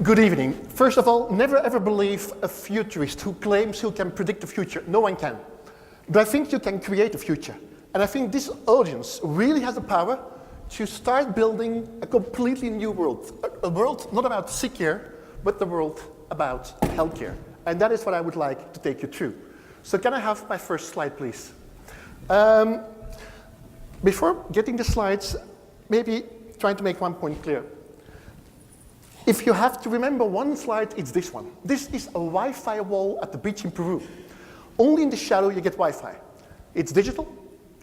Good evening. First of all, never ever believe a futurist who claims he can predict the future. No one can. But I think you can create a future. And I think this audience really has the power to start building a completely new world. A world not about sick care, but the world about healthcare. And that is what I would like to take you through. So can I have my first slide, please? Before getting the slides, maybe trying to make one point clear. If you have to remember one slide, it's this one. This is a Wi-Fi wall at the beach in Peru. Only in the shadow you get Wi-Fi. It's digital,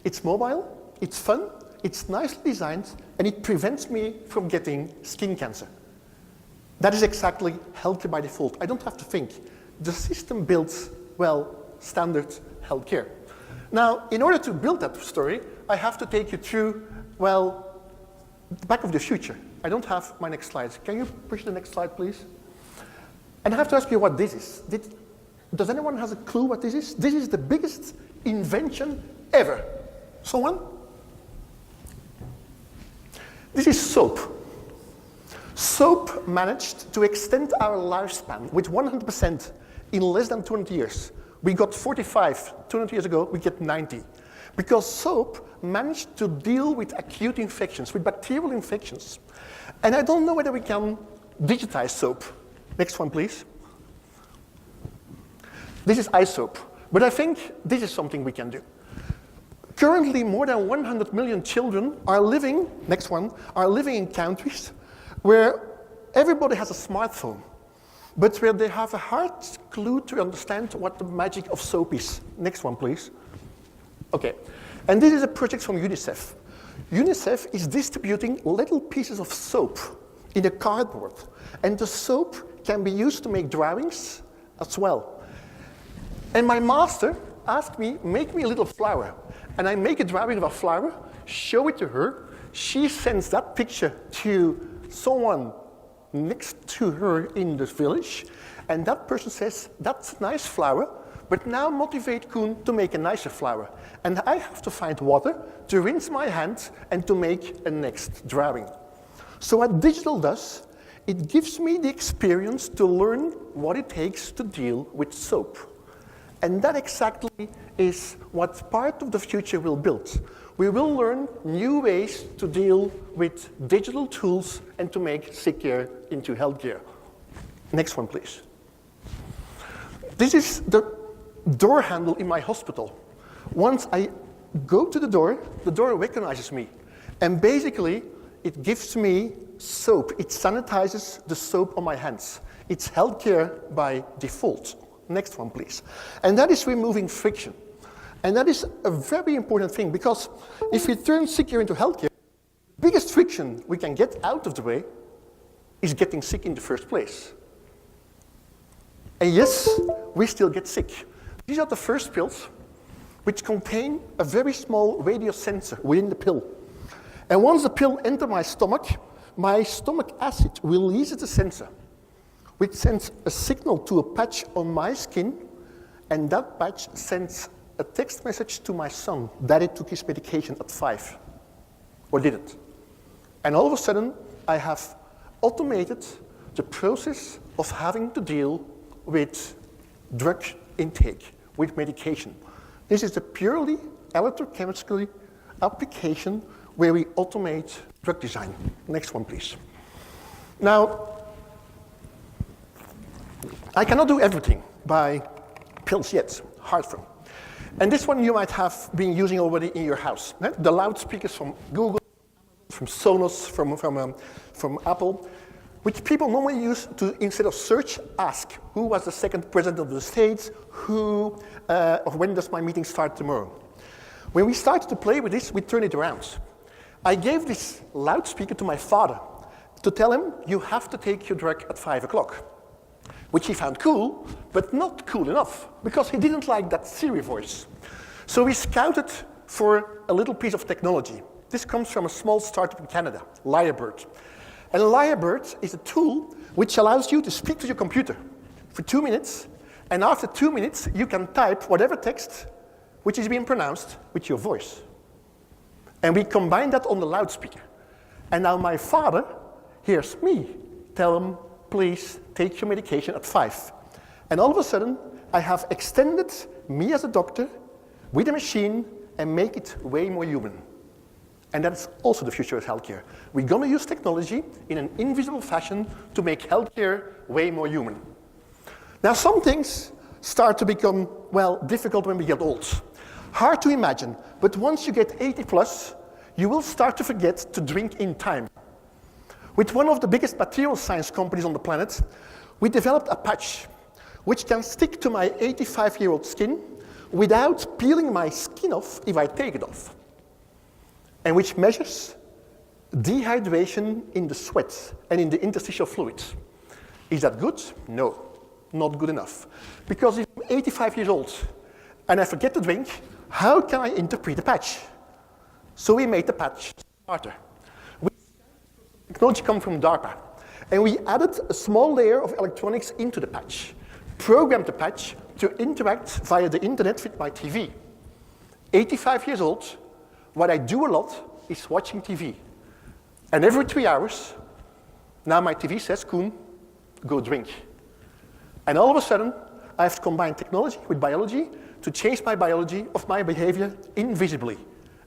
it's mobile, it's fun, it's nicely designed, and it prevents me from getting skin cancer. That is exactly healthcare by default. I don't have to think. The system builds, well, standard healthcare. Now, in order to build that story, I have to take you through, well, the back of the future. I don't have my next slides. Can you push the next slide, please? And I have to ask you what this is. Does anyone have a clue what this is? This is the biggest invention ever. Someone? This is soap. Soap managed to extend our lifespan with 100% in less than 200 years. We got 45, 200 years ago, we get 90. Because soap managed to deal with acute infections, with bacterial infections. And I don't know whether we can digitize soap. Next one, please. This is iSoap, but I think this is something we can do. Currently, more than 100 million children are living, next one, are living in countries where everybody has a smartphone, but where they have a hard clue to understand what the magic of soap is. Next one, please. Okay, and this is a project from UNICEF. UNICEF is distributing little pieces of soap in a cardboard, and the soap can be used to make drawings as well. And my master asked me, make me a little flower. And I make a drawing of a flower, show it to her. She sends that picture to someone next to her in the village, and that person says, that's a nice flower, but now motivate Koen to make a nicer flower. And I have to find water to rinse my hands and to make a next drawing. So what digital does, it gives me the experience to learn what it takes to deal with soap. And that exactly is what part of the future will build. We will learn new ways to deal with digital tools and to make sick care into healthcare. Next one, please. This is the door handle in my hospital. Once I go to the door recognizes me. And basically, it gives me soap. It sanitizes the soap on my hands. It's healthcare by default. Next one, please. And that is removing friction. And that is a very important thing, because if we turn sick care into healthcare, the biggest friction we can get out of the way is getting sick in the first place. And yes, we still get sick. These are the first pills, which contain a very small radio sensor within the pill. And once the pill enters my stomach acid releases the sensor, which sends a signal to a patch on my skin, and that patch sends a text message to my son that he took his medication at 5, or didn't. And all of a sudden, I have automated the process of having to deal with drug intake, with medication. This is a purely electrochemical application where we automate drug design. Next one, please. Now, I cannot do everything by pills yet, hard from. And this one you might have been using already in your house. The loudspeakers from Google, from Sonos, from Apple, which people normally use to, instead of search, ask, who was the second president of the States, or when does my meeting start tomorrow? When we started to play with this, we turned it around. I gave this loudspeaker to my father to tell him, you have to take your drug at 5 o'clock. Which he found cool, but not cool enough, because he didn't like that Siri voice. So we scouted for a little piece of technology. This comes from a small startup in Canada, Lyrebird. And Lyrebird is a tool which allows you to speak to your computer for 2 minutes, and after 2 minutes, you can type whatever text which is being pronounced with your voice. And we combine that on the loudspeaker. And now my father hears me tell him, please take your medication at 5. And all of a sudden, I have extended me as a doctor with a machine and make it way more human. And that's also the future of healthcare. We're going to use technology in an invisible fashion to make healthcare way more human. Now, some things start to become, well, difficult when we get old. Hard to imagine, but once you get 80 plus, you will start to forget to drink in time. With one of the biggest material science companies on the planet, we developed a patch which can stick to my 85-year-old skin without peeling my skin off if I take it off, and which measures dehydration in the sweat and in the interstitial fluids. Is that good? No, not good enough. Because if I'm 85 years old and I forget to drink, how can I interpret the patch? So we made the patch smarter. Technology comes from DARPA, and we added a small layer of electronics into the patch, programmed the patch to interact via the internet with my TV. 85 years old, what I do a lot is watching TV. And every 3 hours, now my TV says, Koen, go drink. And all of a sudden, I have to combine technology with biology to change my biology of my behavior invisibly.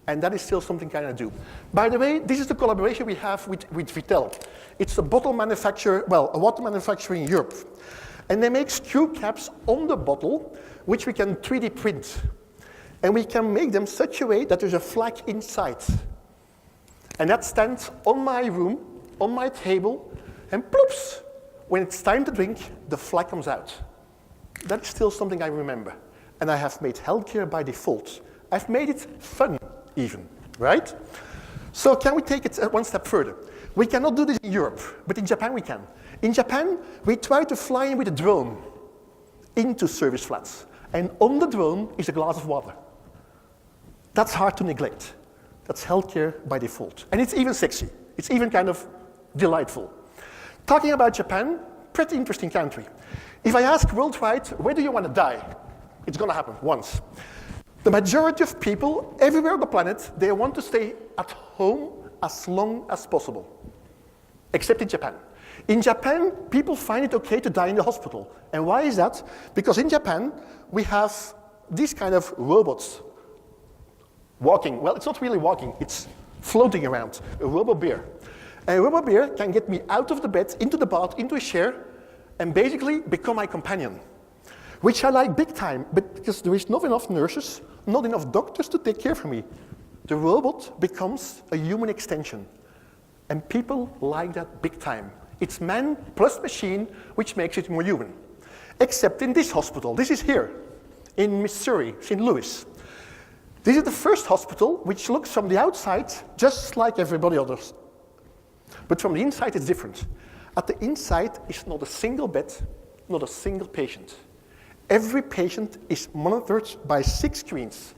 And that is still something I can do. By the way, this is the collaboration we have with Vittel. It's a bottle manufacturer, well, a water manufacturer in Europe. And they make screw caps on the bottle, which we can 3D print. And we can make them such a way that there's a flag inside. And that stands on my room, on my table, and ploops, when it's time to drink, the flag comes out. That's still something I remember. And I have made healthcare by default. I've made it fun, even, right? So can we take it one step further? We cannot do this in Europe, but in Japan we can. In Japan, we try to fly in with a drone into service flats. And on the drone is a glass of water. That's hard to neglect. That's healthcare by default. And it's even sexy. It's even kind of delightful. Talking about Japan, pretty interesting country. If I ask worldwide, where do you want to die? It's going to happen once. The majority of people everywhere on the planet, they want to stay at home as long as possible. Except in Japan. In Japan, people find it okay to die in the hospital. And why is that? Because in Japan, we have these kind of robots walking. Well, it's not really walking, it's floating around, a robo-bear. And a robo-bear can get me out of the bed, into the bath, into a chair, and basically become my companion. Which I like big time, but because there is not enough nurses, not enough doctors to take care of me. The robot becomes a human extension. And people like that big time. It's man plus machine, which makes it more human. Except in this hospital. This is here, in Missouri, St. Louis. This is the first hospital which looks from the outside just like everybody else. But from the inside, it's different. At the inside is not a single bed, not a single patient. Every patient is monitored by 6 screens.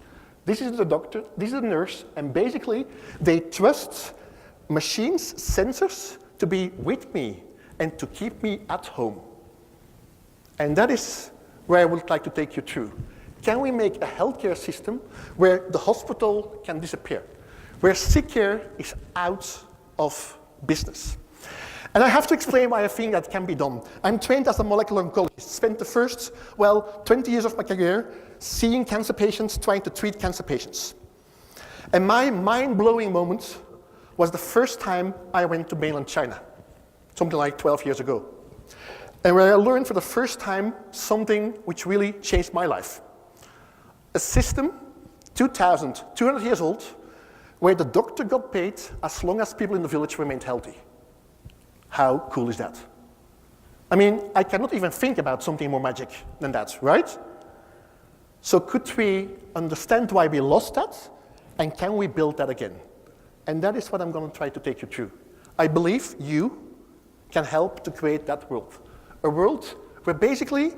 This is the doctor, this is the nurse, and basically they trust machines, sensors, to be with me and to keep me at home. And that is where I would like to take you through. Can we make a healthcare system where the hospital can disappear, where sick care is out of business? And I have to explain why I think that can be done. I'm trained as a molecular oncologist, spent the first, 20 years of my career seeing cancer patients, trying to treat cancer patients. And my mind-blowing moment was the first time I went to mainland China, something like 12 years ago. And where I learned for the first time something which really changed my life. A system, 2,200 years old, where the doctor got paid as long as people in the village remained healthy. How cool is that? I mean, I cannot even think about something more magic than that, right? So could we understand why we lost that, and can we build that again? And that is what I'm going to try to take you through. I believe you can help to create that world. A world where basically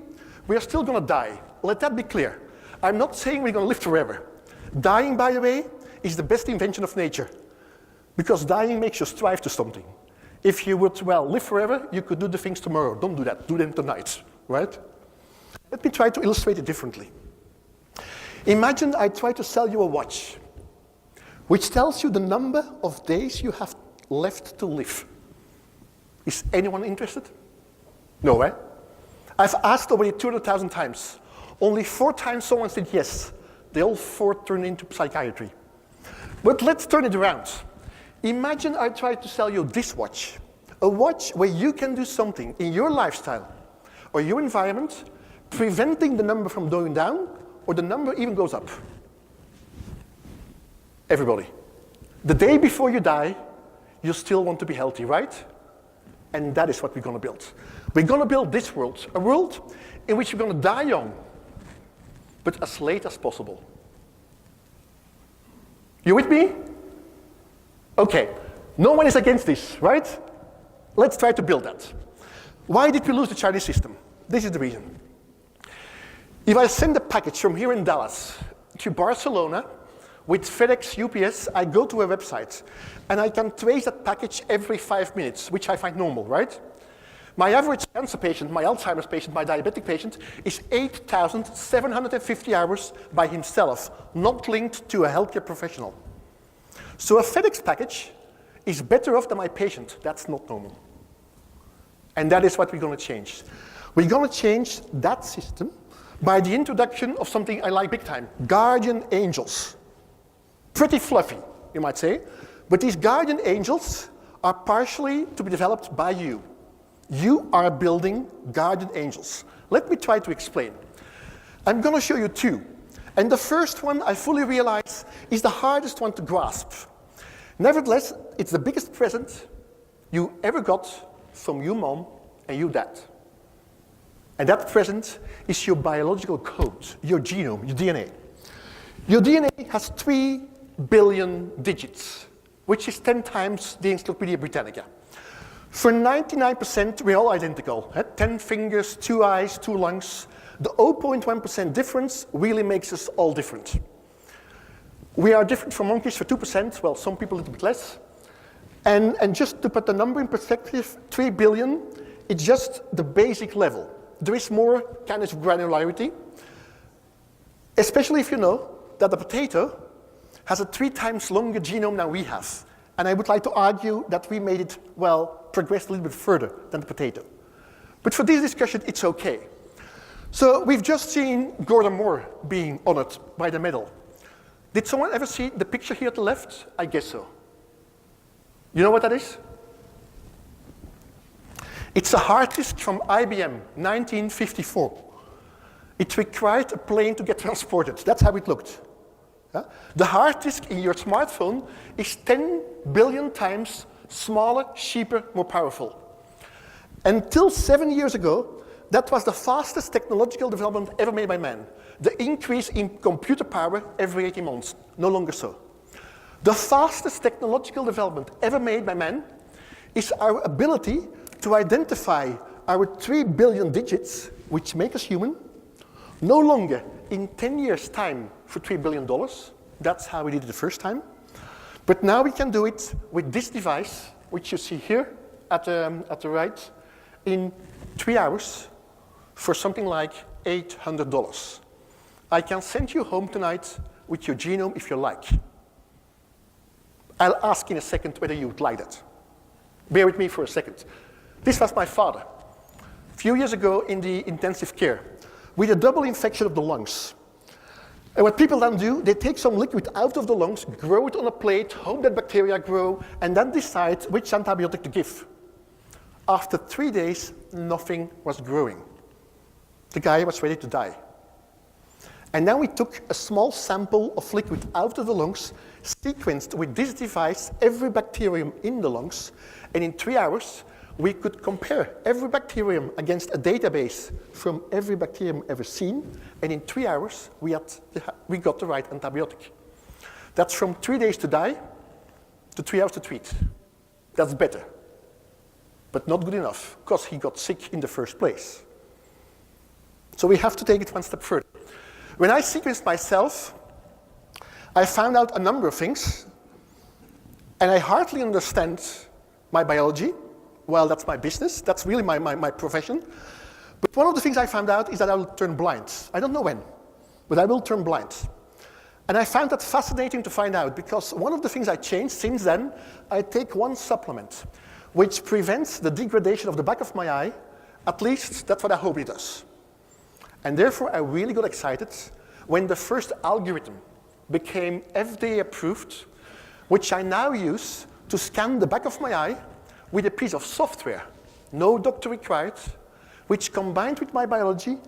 we are still going to die. Let that be clear. I'm not saying we're going to live forever. Dying, by the way, is the best invention of nature. Because dying makes you strive to something. If you would, live forever, you could do the things tomorrow. Don't do that. Do them tonight, right? Let me try to illustrate it differently. Imagine I try to sell you a watch, which tells you the number of days you have left to live. Is anyone interested? No, eh? I've asked already 200,000 times. Only 4 times someone said yes. They all 4 turned into psychiatry. But let's turn it around. Imagine I tried to sell you this watch. A watch where you can do something in your lifestyle or your environment, preventing the number from going down, or the number even goes up. Everybody. The day before you die, you still want to be healthy, right? And that is what we're going to build. We're going to build this world, a world in which we're going to die young, but as late as possible. You with me? Okay, no one is against this, right? Let's try to build that. Why did we lose the Chinese system? This is the reason. If I send a package from here in Dallas to Barcelona with FedEx, UPS, I go to a website and I can trace that package every 5 minutes, which I find normal, right? My average cancer patient, my Alzheimer's patient, my diabetic patient is 8,750 hours by himself, not linked to a healthcare professional. So a FedEx package is better off than my patient. That's not normal. And that is what we're going to change. We're going to change that system by the introduction of something I like big time, guardian angels. Pretty fluffy, you might say, but these guardian angels are partially to be developed by you. You are building guardian angels. Let me try to explain. I'm going to show you 2. And the first one, I fully realize, is the hardest one to grasp. Nevertheless, it's the biggest present you ever got from your mom and your dad. And that present is your biological code, your genome, your DNA. Your DNA has 3 billion digits, which is 10 times the Encyclopedia Britannica. For 99%, we're all identical. 10 fingers, 2 eyes, 2 lungs. The 0.1% difference really makes us all different. We are different from monkeys for 2%, well, some people a little bit less. And just to put the number in perspective, 3 billion, it's just the basic level. There is more kind of granularity, especially if you know that the potato has a 3 times longer genome than we have. And I would like to argue that we made it, well, progress a little bit further than the potato. But for this discussion, it's okay. So we've just seen Gordon Moore being honored by the medal. Did someone ever see the picture here at the left? I guess so. You know what that is? It's a hard disk from IBM, 1954. It required a plane to get transported. That's how it looked. The hard disk in your smartphone is 10 billion times smaller, cheaper, more powerful. Until 7 years ago, that was the fastest technological development ever made by man. The increase in computer power every 18 months, no longer so. The fastest technological development ever made by man is our ability to identify our 3 billion digits, which make us human, no longer in 10 years' time for $3 billion. That's how we did it the first time. But now we can do it with this device, which you see here at the right, in 3 hours for something like $800. I can send you home tonight with your genome if you like. I'll ask in a second whether you would like that. Bear with me for a second. This was my father. A few years ago in the intensive care, with a double infection of the lungs. And what people then do, they take some liquid out of the lungs, grow it on a plate, hope that bacteria grow, and then decide which antibiotic to give. After 3 days, nothing was growing. The guy was ready to die. And then we took a small sample of liquid out of the lungs, sequenced with this device every bacterium in the lungs, and in 3 hours, we could compare every bacterium against a database from every bacterium ever seen, and in 3 hours, we got the right antibiotic. That's from 3 days to die to 3 hours to treat. That's better, but not good enough, because he got sick in the first place. So we have to take it one step further. When I sequenced myself, I found out a number of things, and I hardly understand my biology. Well, that's my business. That's really my profession. But one of the things I found out is that I will turn blind. I don't know when, but I will turn blind. And I found that fascinating to find out, because one of the things I changed since then, I take one supplement which prevents the degradation of the back of my eye At least that's what I hope it does. And therefore, I really got excited when the first algorithm became FDA approved, which I now use to scan the back of my eye with a piece of software, no doctor required, which combined with my biology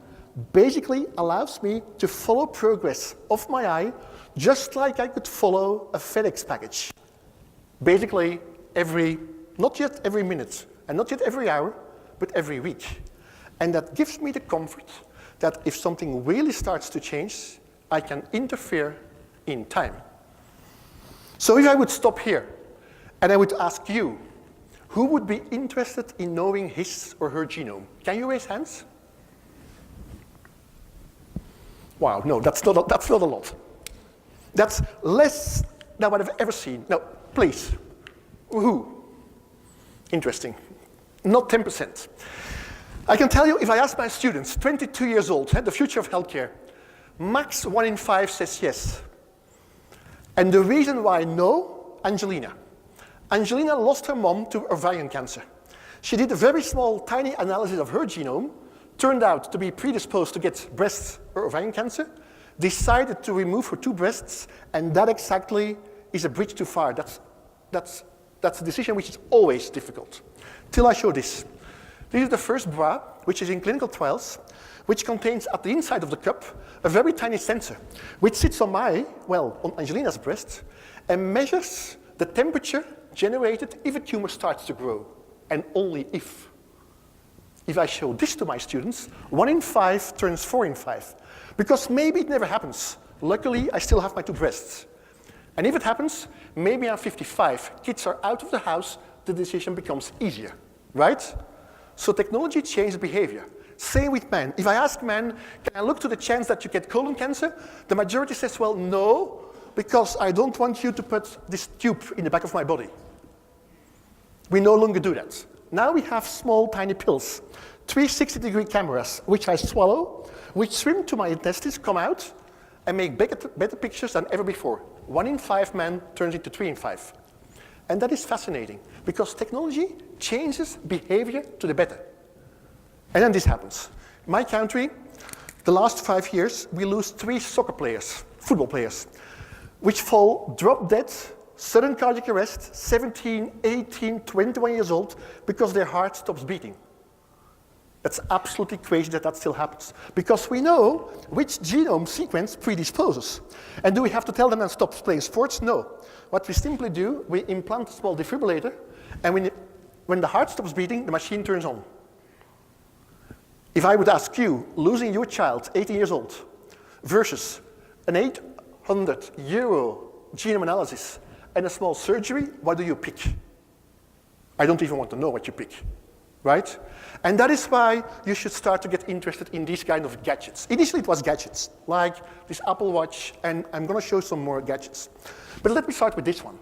basically allows me to follow progress of my eye just like I could follow a FedEx package. Basically, not yet every minute, and not yet every hour, but every week. And that gives me the comfort that if something really starts to change, I can interfere in time. So if I would stop here, and I would ask you, who would be interested in knowing his or her genome? Can you raise hands? Wow, no, that's not a lot. That's less than what I've ever seen. No, please. Who? Interesting. Not 10%. I can tell you, if I ask my students, 22 years old, the future of healthcare, max 1 in 5 says yes. And the reason why no, Angelina. Angelina lost her mom to ovarian cancer. She did a very small, tiny analysis of her genome, turned out to be predisposed to get breast or ovarian cancer, decided to remove her 2 breasts, and that exactly is a bridge too far. That's a decision which is always difficult. Till I show this. This is the first bra, which is in clinical trials, which contains at the inside of the cup a very tiny sensor, which sits on on Angelina's breast, and measures the temperature generated if a tumor starts to grow, and only if. If I show this to my students, 1 in 5 turns 4 in 5. Because maybe it never happens. Luckily, I still have my 2 breasts. And if it happens, maybe I'm 55, kids are out of the house, the decision becomes easier, right? So technology changes behavior. Same with men. If I ask men, can I look to the chance that you get colon cancer? The majority says, well, no, because I don't want you to put this tube in the back of my body. We no longer do that. Now we have small, tiny pills, 360-degree cameras, which I swallow, which swim to my intestines, come out, and make better pictures than ever before. 1 in 5 men turns into 3 in 5. And that is fascinating, because technology changes behavior to the better. And then this happens. In my country, the last 5 years, we lose 3 soccer players, football players, which fall drop dead, sudden cardiac arrest, 17, 18, 21 years old, because their heart stops beating. That's absolutely crazy that still happens. Because we know which genome sequence predisposes. And do we have to tell them and stop playing sports? No. What we simply do, we implant a small defibrillator, and when the heart stops beating, the machine turns on. If I would ask you, losing your child, 18 years old, versus an 800 euro genome analysis and a small surgery, what do you pick? I don't even want to know what you pick, right? And that is why you should start to get interested in these kind of gadgets. Initially it was gadgets, like this Apple Watch, and I'm gonna show some more gadgets. But let me start with this one.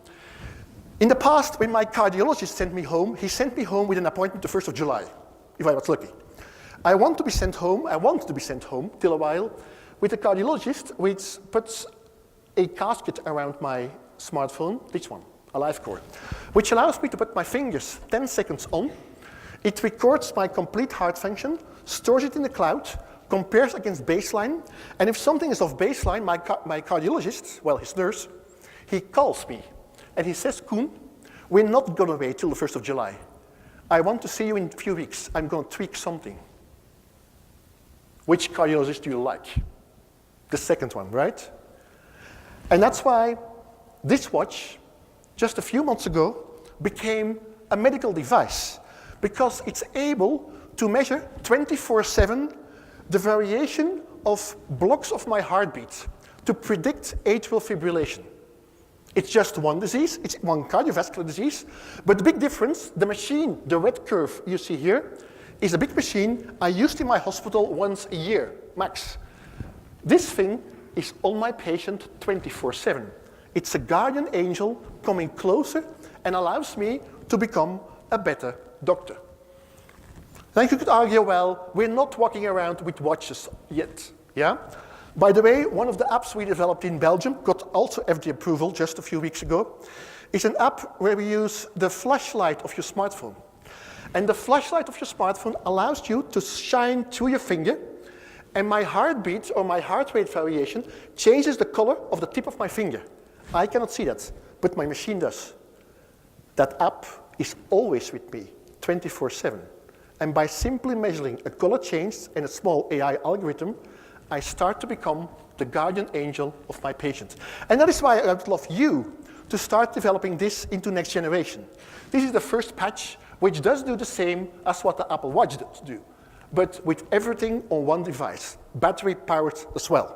In the past, when my cardiologist sent me home, he sent me home with an appointment the 1st of July, if I was lucky. I wanted to be sent home till a while with a cardiologist which puts a casket around my smartphone, this one, a live cord, which allows me to put my fingers 10 seconds on. It records my complete heart function, stores it in the cloud, compares against baseline, and if something is off baseline, my cardiologist, well, his nurse, he calls me and he says, Koen, we're not gonna wait till the 1st of July. I want to see you in a few weeks. I'm gonna tweak something. Which cardiologist do you like? The second one, right? And that's why this watch, just a few months ago, became a medical device, because it's able to measure 24/7 the variation of blocks of my heartbeat to predict atrial fibrillation. It's just one disease, it's one cardiovascular disease, but the big difference, the machine, the red curve you see here, is a big machine I used in my hospital once a year, max. This thing is on my patient 24/7. It's a guardian angel coming closer and allows me to become a better doctor. Then you could argue, well, we're not walking around with watches yet, yeah? By the way, one of the apps we developed in Belgium got also FDA approval just a few weeks ago. It's an app where we use the flashlight of your smartphone. And the flashlight of your smartphone allows you to shine through your finger, and my heartbeat or my heart rate variation changes the color of the tip of my finger. I cannot see that, but my machine does. That app is always with me, 24/7. And by simply measuring a color change and a small AI algorithm, I start to become the guardian angel of my patient. And that is why I would love you to start developing this into next generation. This is the first patch which does do the same as what the Apple Watch does do, but with everything on one device, battery powered as well.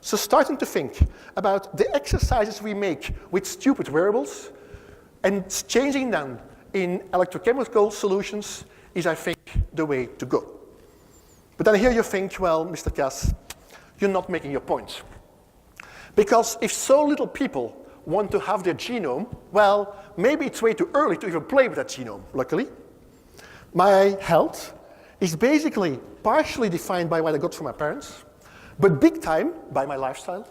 So starting to think about the exercises we make with stupid wearables and changing them in electrochemical solutions is, I think, the way to go. But then here you think, well, Mr. Kas, you're not making your point. Because if so little people want to have their genome, well, maybe it's way too early to even play with that genome, luckily. My health is basically partially defined by what I got from my parents, but big time by my lifestyle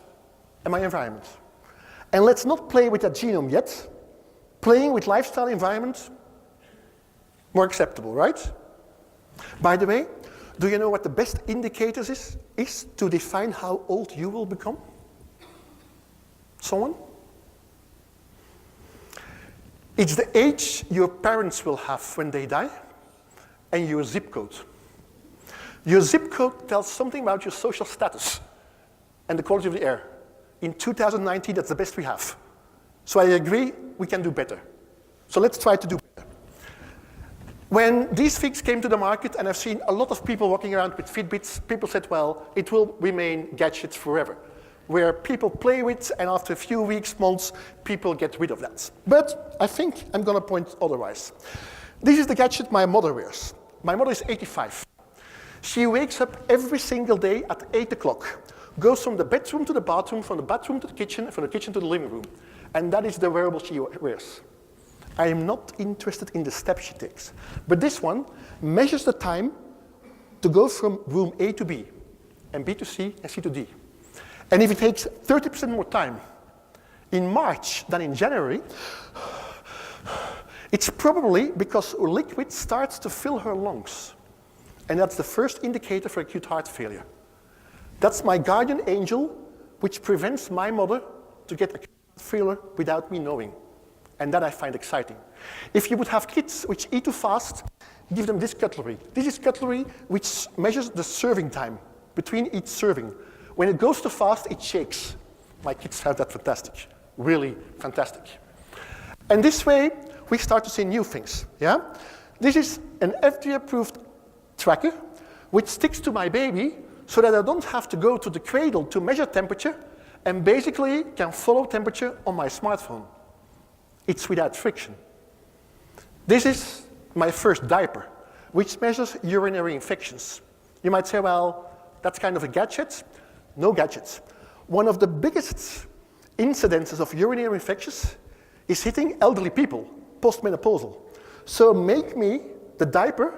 and my environment. And let's not play with that genome yet. Playing with lifestyle environment, more acceptable, right? By the way, do you know what the best indicators is to define how old you will become? Someone? It's the age your parents will have when they die and your zip code. Your zip code tells something about your social status and the quality of the air. In 2019, that's the best we have. So I agree, we can do better. So let's try to do better. When these things came to the market, and I've seen a lot of people walking around with Fitbits, people said, well, it will remain gadgets forever, where people play with, and after a few weeks, months, people get rid of that. But I think I'm going to point otherwise. This is the gadget my mother wears. My mother is 85. She wakes up every single day at 8 o'clock, goes from the bedroom to the bathroom, from the bathroom to the kitchen, and from the kitchen to the living room. And that is the wearable she wears. I am not interested in the steps she takes. But this one measures the time to go from room A to B, and B to C, and C to D. And if it takes 30% more time in March than in January, it's probably because liquid starts to fill her lungs. And that's the first indicator for acute heart failure. That's my guardian angel, which prevents my mother to get acute heart failure without me knowing. And that I find exciting. If you would have kids which eat too fast, give them this cutlery. This is cutlery which measures the serving time between each serving. When it goes too fast, it shakes. My kids have that fantastic, really fantastic. And this way, we start to see new things, yeah? This is an FDA-approved tracker which sticks to my baby so that I don't have to go to the cradle to measure temperature and basically can follow temperature on my smartphone. It's without friction. This is my first diaper, which measures urinary infections. You might say, well, that's kind of a gadget. No gadgets. One of the biggest incidences of urinary infections is hitting elderly people, postmenopausal. So make me the diaper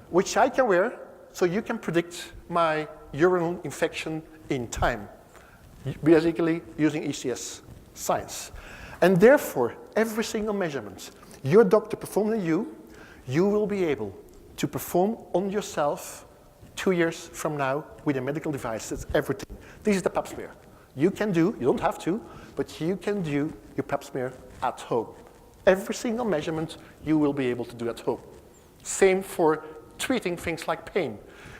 which I can wear so you can predict my urinary infection in time, basically using ECS science. And therefore, every single measurement your doctor performed on you, you will be able to perform on yourself 2 years from now with a medical device. That's everything. This is the pap smear. You can do, you don't have to, but you can do your pap smear at home. Every single measurement you will be able to do at home. Same for treating things like pain.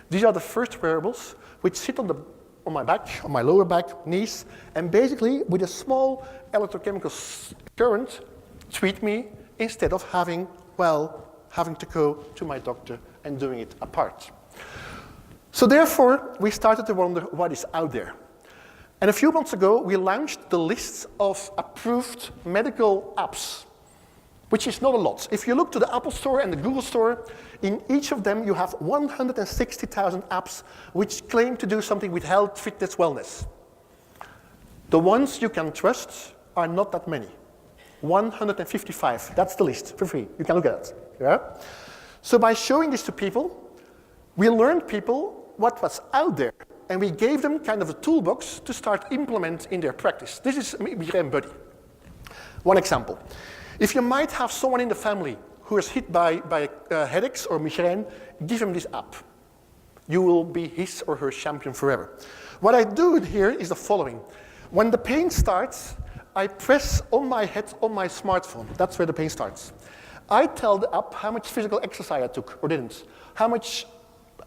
These are the first wearables which sit on my back, on my lower back, knees, and basically with a small electrochemical current treat me instead of having to go to my doctor and doing it apart. So therefore, we started to wonder what is out there. And a few months ago, we launched the list of approved medical apps, which is not a lot. If you look to the Apple Store and the Google Store, in each of them you have 160,000 apps which claim to do something with health, fitness, wellness. The ones you can trust are not that many. 155, that's the list, for free. You can look at it. Yeah? So by showing this to people, we learned people what was out there, and we gave them kind of a toolbox to start implement in their practice. This is Migraine Buddy. One example. If you might have someone in the family who is hit by headaches or migraine, give him this app. You will be his or her champion forever. What I do here is the following. When the pain starts, I press on my head on my smartphone. That's where the pain starts. I tell the app how much physical exercise I took or didn't, how much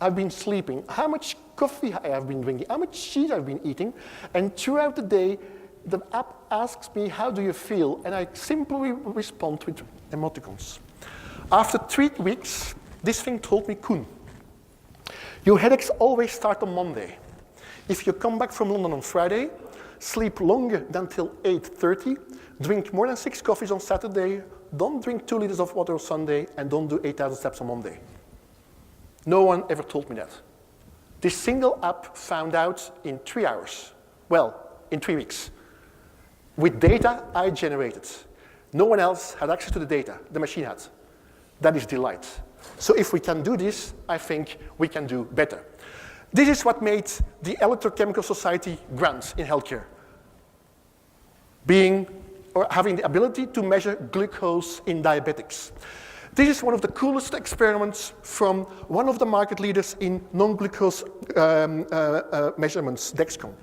I've been sleeping, how much coffee I have been drinking, how much cheese I've been eating, and throughout the day, the app asks me, how do you feel? And I simply respond with emoticons. After 3 weeks, this thing told me, Koen, your headaches always start on Monday. If you come back from London on Friday, sleep longer than till 8:30, drink more than 6 coffees on Saturday, don't drink 2 liters of water on Sunday, and don't do 8,000 steps on Monday. No one ever told me that. This single app found out in 3 hours. Well, in 3 weeks. With data I generated. No one else had access to the data, the machine had. That is delight. So if we can do this, I think we can do better. This is what made the Electrochemical Society grant in healthcare. Having the ability to measure glucose in diabetics. This is one of the coolest experiments from one of the market leaders in non-glucose measurements, Dexcom.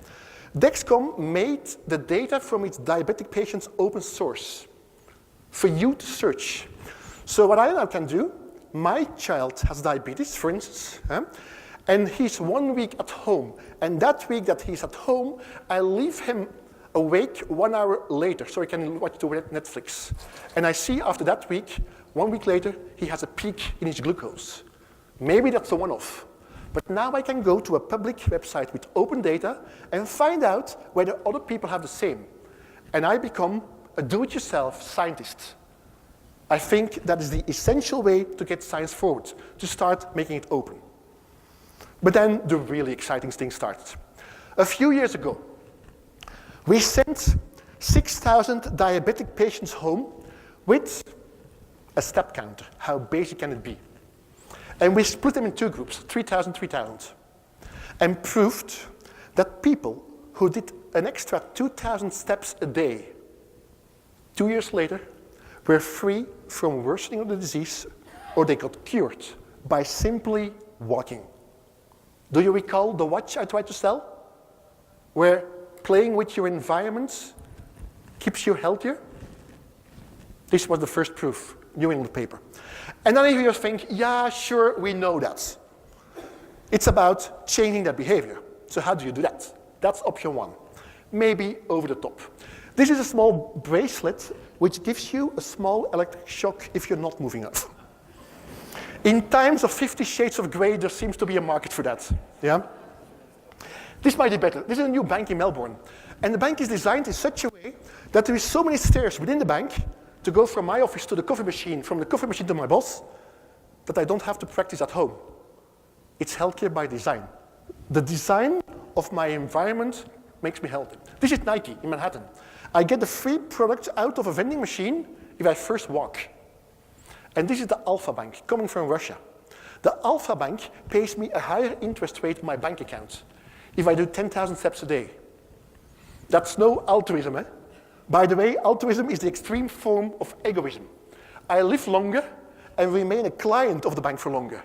Dexcom made the data from its diabetic patients open source for you to search. So what I now can do, my child has diabetes, for instance, and he's 1 week at home. And that week that he's at home, I leave him awake 1 hour later so he can watch the Netflix. And I see after that week, 1 week later, he has a peak in his glucose. Maybe that's a one-off. But now I can go to a public website with open data and find out whether other people have the same. And I become a do-it-yourself scientist. I think that is the essential way to get science forward, to start making it open. But then the really exciting thing started. A few years ago, we sent 6,000 diabetic patients home with a step counter. How basic can it be? And we split them in 2 groups, 3,000, 3,000, and proved that people who did an extra 2,000 steps a day, 2 years later, were free from worsening of the disease, or they got cured by simply walking. Do you recall the watch I tried to sell? Where playing with your environment keeps you healthier? This was the first proof, new in the paper. And then you think, yeah, sure, we know that. It's about changing that behavior. So how do you do that? That's option 1. Maybe over the top. This is a small bracelet which gives you a small electric shock if you're not moving up. In times of 50 Shades of Grey, there seems to be a market for that. Yeah? This might be better. This is a new bank in Melbourne. And the bank is designed in such a way that there is so many stairs within the bank to go from my office to the coffee machine, from the coffee machine to my boss, that I don't have to practice at home. It's healthcare by design. The design of my environment makes me healthy. This is Nike in Manhattan. I get the free product out of a vending machine if I first walk. And this is the Alpha Bank, coming from Russia. The Alpha Bank pays me a higher interest rate on my bank account if I do 10,000 steps a day. That's no altruism, eh? By the way, altruism is the extreme form of egoism. I live longer and remain a client of the bank for longer.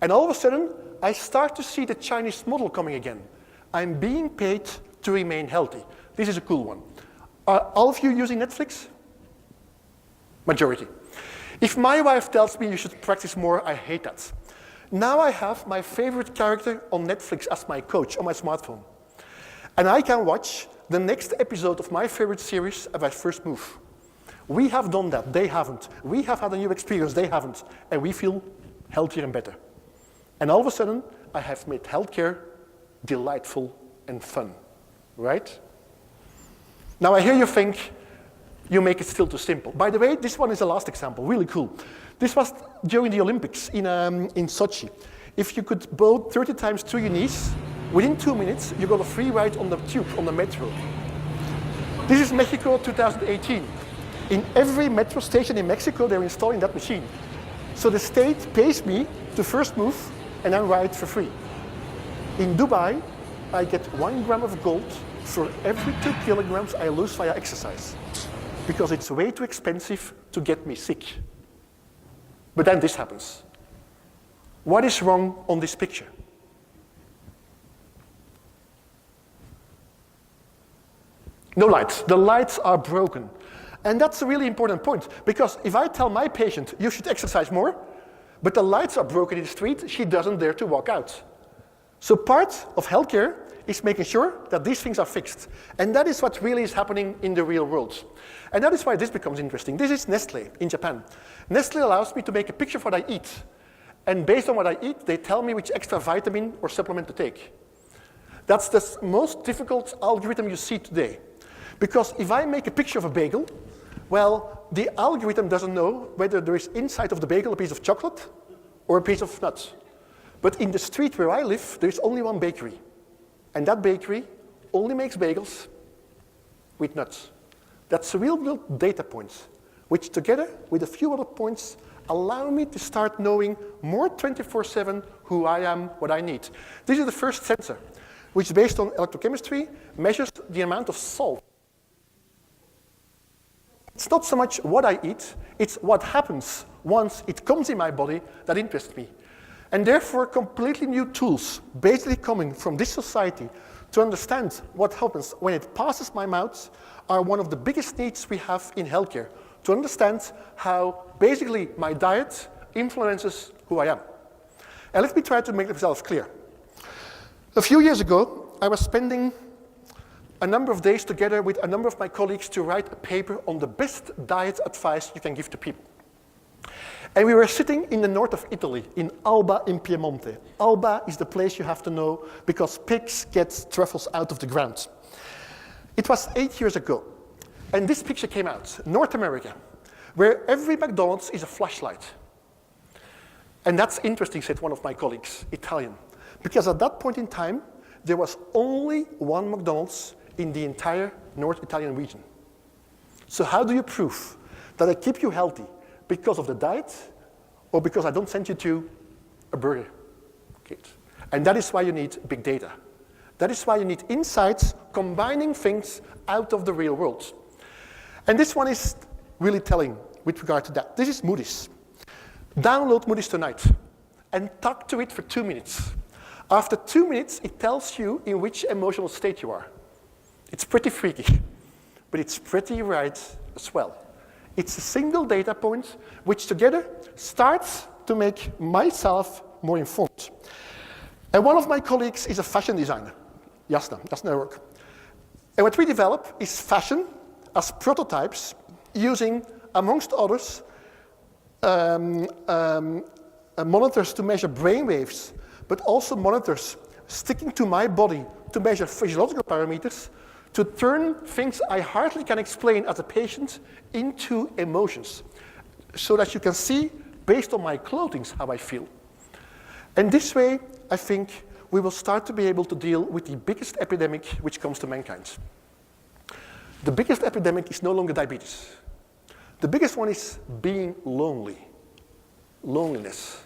And all of a sudden, I start to see the Chinese model coming again. I'm being paid to remain healthy. This is a cool one. Are all of you using Netflix? Majority. If my wife tells me you should practice more, I hate that. Now I have my favorite character on Netflix as my coach on my smartphone. And I can watch the next episode of my favorite series as I first move. We have done that, they haven't. We have had a new experience, they haven't. And we feel healthier and better. And all of a sudden, I have made healthcare delightful and fun, right? Now I hear you think, you make it still too simple. By the way, this one is the last example, really cool. This was during the Olympics in Sochi. If you could bow 30 times to your knees, within 2 minutes, you got a free ride on the tube, on the metro. This is Mexico 2018. In every metro station in Mexico, they're installing that machine. So the state pays me to first move and then ride for free. In Dubai, I get 1 gram of gold for every 2 kilograms I lose via exercise. Because it's way too expensive to get me sick. But then this happens. What is wrong on this picture? No lights. The lights are broken. And that's a really important point, because if I tell my patient, you should exercise more, but the lights are broken in the street, she doesn't dare to walk out. So part of healthcare is making sure that these things are fixed. And that is what really is happening in the real world. And that is why this becomes interesting. This is Nestle in Japan. Nestle allows me to make a picture of what I eat. And based on what I eat, they tell me which extra vitamin or supplement to take. That's the most difficult algorithm you see today. Because if I make a picture of a bagel, well, the algorithm doesn't know whether there is inside of the bagel a piece of chocolate or a piece of nuts. But in the street where I live, there is only one bakery. And that bakery only makes bagels with nuts. That's a real data points, which together with a few other points allow me to start knowing more 24/7 who I am, what I need. This is the first sensor, which based on electrochemistry measures the amount of salt. It's not so much what I eat, it's what happens once it comes in my body that interests me. And therefore, completely new tools, basically coming from this society to understand what happens when it passes my mouth, are one of the biggest needs we have in healthcare, to understand how basically my diet influences who I am. And let me try to make myself clear. A few years ago, I was spending a number of days together with a number of my colleagues to write a paper on the best diet advice you can give to people. And we were sitting in the north of Italy, in Alba in Piemonte. Alba is the place you have to know because pigs get truffles out of the ground. It was 8 years ago, and this picture came out, North America, where every McDonald's is a flashlight. And that's interesting, said one of my colleagues, Italian, because at that point in time, there was only one McDonald's in the entire North Italian region. So how do you prove that I keep you healthy? Because of the diet, or because I don't send you to a burger kit? And that is why you need big data. That is why you need insights combining things out of the real world. And this one is really telling with regard to that. This is Moody's. Download Moody's tonight and talk to it for 2 minutes. After 2 minutes, it tells you in which emotional state you are. It's pretty freaky, but it's pretty right as well. It's a single data point which together starts to make myself more informed. And one of my colleagues is a fashion designer, Jasna work. And what we develop is fashion as prototypes using, amongst others, monitors to measure brain waves, but also monitors sticking to my body to measure physiological parameters, to turn things I hardly can explain as a patient into emotions, so that you can see, based on my clothing, how I feel. And this way, I think, we will start to be able to deal with the biggest epidemic which comes to mankind. The biggest epidemic is no longer diabetes. The biggest one is being lonely, loneliness.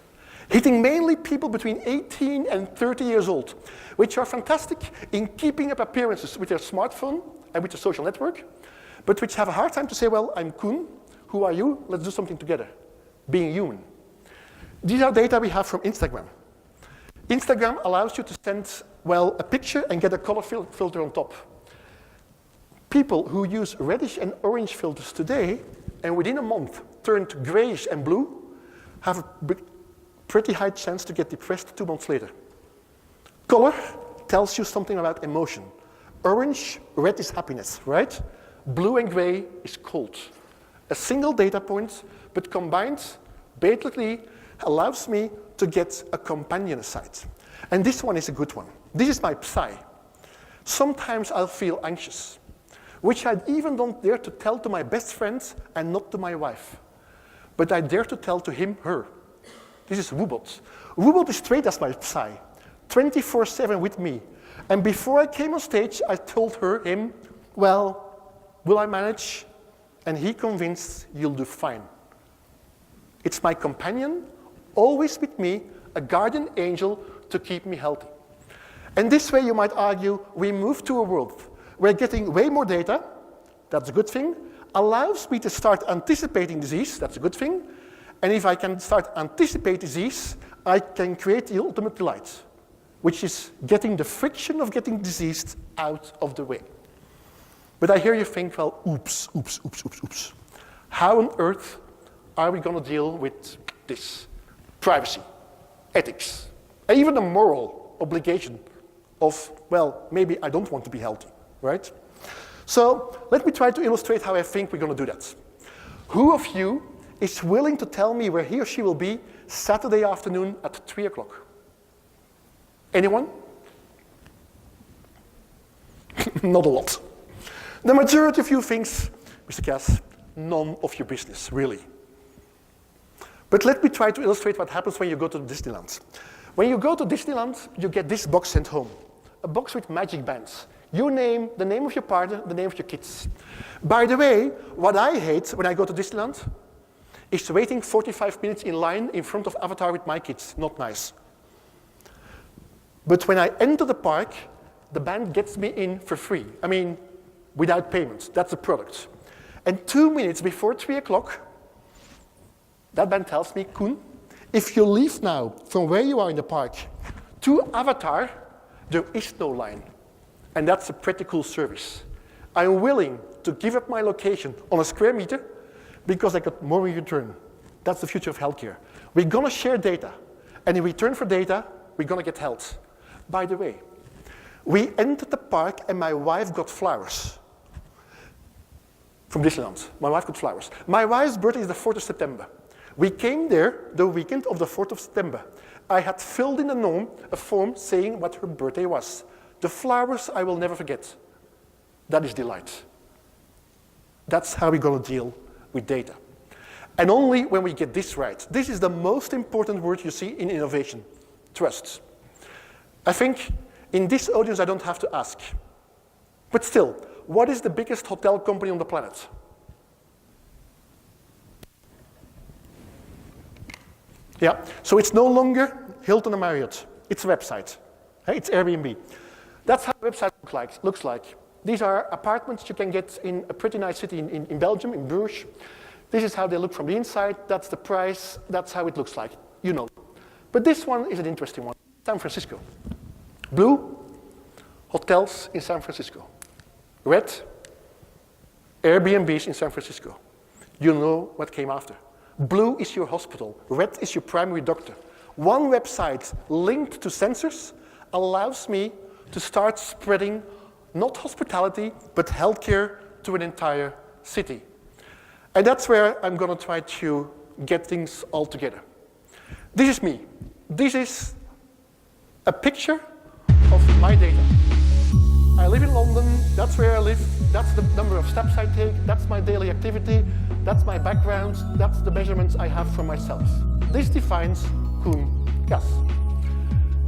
Hitting mainly people between 18 and 30 years old, which are fantastic in keeping up appearances with their smartphone and with their social network, but which have a hard time to say, well, I'm Koen, who are you? Let's do something together. Being human. These are data we have from Instagram. Instagram allows you to send, well, a picture and get a color filter on top. People who use reddish and orange filters today, and within a month turn to grayish and blue, have a pretty high chance to get depressed 2 months later. Color tells you something about emotion. Orange, red is happiness, right? Blue and gray is cold. A single data point, but combined, basically allows me to get a companion aside. And this one is a good one. This is my psy. Sometimes I'll feel anxious, which I even don't dare to tell to my best friends and not to my wife. But I dare to tell to him, her. This is Woobot. Woobot is straight as my psy, 24/7 with me. And before I came on stage, I told him, well, will I manage? And he convinced, you'll do fine. It's my companion, always with me, a guardian angel to keep me healthy. And this way, you might argue, we move to a world where getting way more data, that's a good thing, allows me to start anticipating disease, that's a good thing, And if I can start anticipate disease, I can create the ultimate delight, which is getting the friction of getting diseased out of the way. But I hear you think, well, oops. How on earth are we going to deal with this? Privacy, ethics, and even the moral obligation of, well, maybe I don't want to be healthy, right? So let me try to illustrate how I think we're going to do that. Who of you is willing to tell me where he or she will be Saturday afternoon at 3 o'clock? Anyone? Not a lot. The majority of you thinks, Mr. Kas, none of your business, really. But let me try to illustrate what happens when you go to Disneyland. When you go to Disneyland, you get this box sent home. A box with magic bands. Your name, the name of your partner, the name of your kids. By the way, what I hate when I go to Disneyland is waiting 45 minutes in line in front of Avatar with my kids. Not nice. But when I enter the park, the band gets me in for free. I mean, without payment. That's a product. And 2 minutes before 3 o'clock, that band tells me, Koen, if you leave now from where you are in the park to Avatar, there is no line. And that's a pretty cool service. I'm willing to give up my location on a square meter because I got more in return. That's the future of healthcare. We're going to share data. And in return for data, we're going to get health. By the way, we entered the park and my wife got flowers. From Disneyland. My wife got flowers. My wife's birthday is the 4th of September. We came there the weekend of the 4th of September. I had filled in a form saying what her birthday was. The flowers I will never forget. That is delight. That's how we're going to deal with data. And only when we get this right. This is the most important word you see in innovation. Trust. I think in this audience I don't have to ask. But still, what is the biggest hotel company on the planet? Yeah, so it's no longer Hilton or Marriott. It's a website. Hey, it's Airbnb. That's how the website looks like. These are apartments you can get in a pretty nice city in Belgium, in Bruges. This is how they look from the inside. That's the price. That's how it looks like. You know. But this one is an interesting one. San Francisco. Blue, hotels in San Francisco. Red, Airbnbs in San Francisco. You know what came after. Blue is your hospital. Red is your primary doctor. One website linked to sensors allows me to start spreading not hospitality, but healthcare to an entire city. And that's where I'm going to try to get things all together. This is me. This is a picture of my data. I live in London, that's where I live, that's the number of steps I take, that's my daily activity, that's my background, that's the measurements I have for myself. This defines Koen Kas.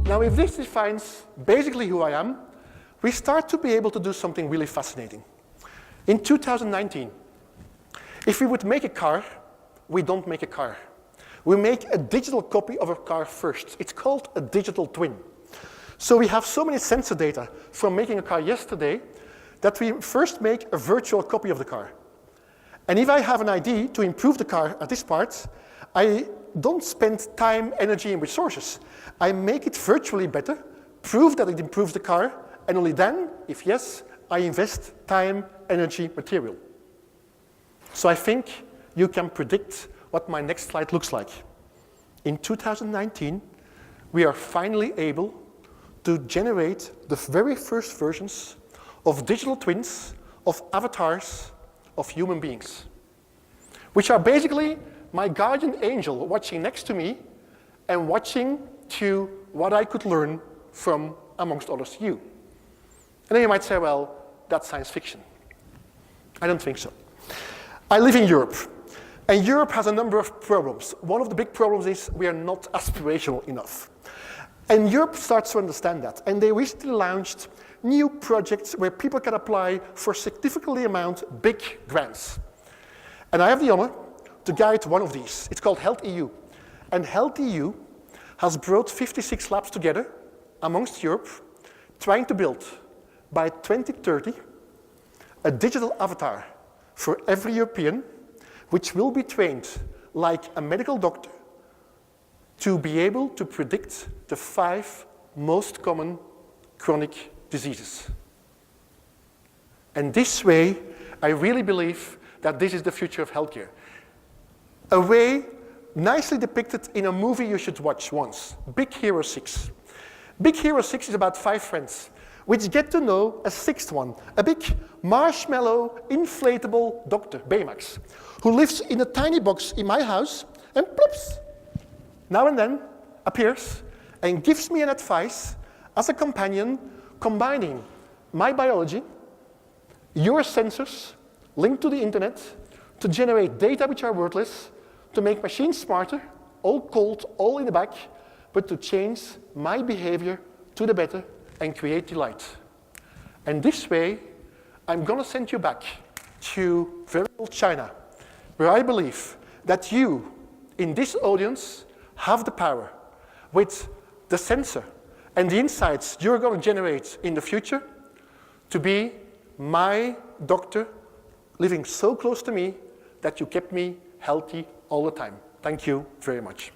Now if this defines basically who I am, we start to be able to do something really fascinating. In 2019, if we would make a car, we don't make a car. We make a digital copy of a car first. It's called a digital twin. So we have so many sensor data from making a car yesterday that we first make a virtual copy of the car. And if I have an idea to improve the car at this part, I don't spend time, energy, and resources. I make it virtually better, prove that it improves the car, and only then, if yes, I invest time, energy, material. So I think you can predict what my next slide looks like. In 2019, we are finally able to generate the very first versions of digital twins of avatars of human beings, which are basically my guardian angel watching next to me and watching to what I could learn from, amongst others, you. And then you might say, well, that's science fiction. I don't think so. I live in Europe, and Europe has a number of problems. One of the big problems is we are not aspirational enough. And Europe starts to understand that, and they recently launched new projects where people can apply for significantly amount big grants. And I have the honor to guide one of these. It's called Health EU. And Health EU has brought 56 labs together amongst Europe, trying to build, by 2030, a digital avatar for every European, which will be trained like a medical doctor to be able to predict the 5 most common chronic diseases. And this way, I really believe that this is the future of healthcare. A way nicely depicted in a movie you should watch once, Big Hero 6. Big Hero 6 is about 5 friends, which get to know a 6th one, a big marshmallow inflatable doctor, Baymax, who lives in a tiny box in my house and ploops, now and then appears and gives me an advice as a companion, combining my biology, your sensors linked to the internet to generate data which are worthless, to make machines smarter, all cold, all in the back, but to change my behavior to the better and create delight. And this way, I'm going to send you back to very old China, where I believe that you, in this audience, have the power with the sensor and the insights you're going to generate in the future to be my doctor, living so close to me that you kept me healthy all the time. Thank you very much.